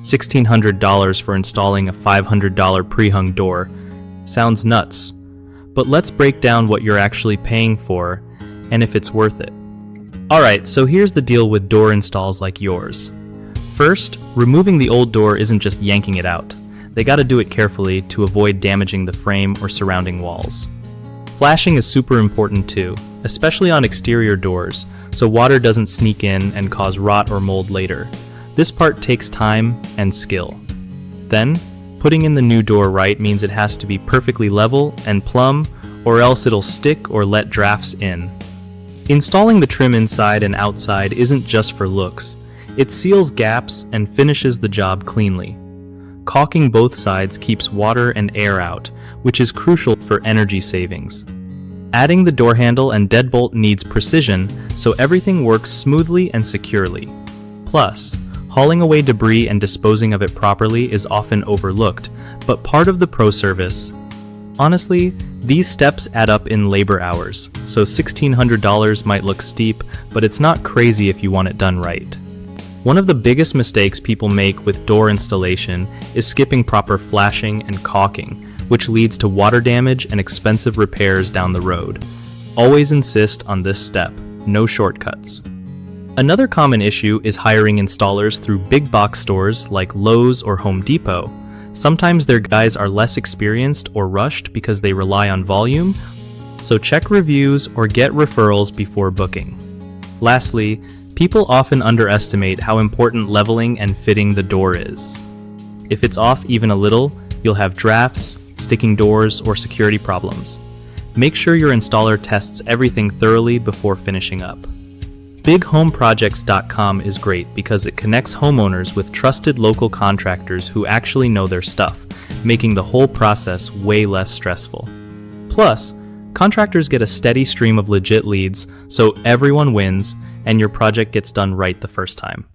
$1,600 for installing a $500 prehung door. Sounds nuts. But let's break down what you're actually paying for and if it's worth it. Alright, so here's the deal with door installs like yours. First, removing the old door isn't just yanking it out. They gotta do it carefully to avoid damaging the frame or surrounding walls. Flashing is super important too, especially on exterior doors, so water doesn't sneak in and cause rot or mold later. This part takes time and skill. Then, putting in the new door right means it has to be perfectly level and plumb, or else it'll stick or let drafts in. Installing the trim inside and outside isn't just for looks. It seals gaps and finishes the job cleanly. Caulking both sides keeps water and air out, which is crucial for energy savings. Adding the door handle and deadbolt needs precision, so everything works smoothly and securely. Plus, hauling away debris and disposing of it properly is often overlooked, but part of the pro service. Honestly, these steps add up in labor hours, so $1,600 might look steep, but it's not crazy if you want it done right. One of the biggest mistakes people make with door installation is skipping proper flashing and caulking, which leads to water damage and expensive repairs down the road. Always insist on this step, no shortcuts. Another common issue is hiring installers through big box stores like Lowe's or Home Depot. Sometimes their guys are less experienced or rushed because they rely on volume, so check reviews or get referrals before booking. Lastly, people often underestimate how important leveling and fitting the door is. If it's off even a little, you'll have drafts, sticking doors, or security problems. Make sure your installer tests everything thoroughly before finishing up. BigHomeProjects.com is great because it connects homeowners with trusted local contractors who actually know their stuff, making the whole process way less stressful. Plus, contractors get a steady stream of legit leads, so everyone wins, and your project gets done right the first time.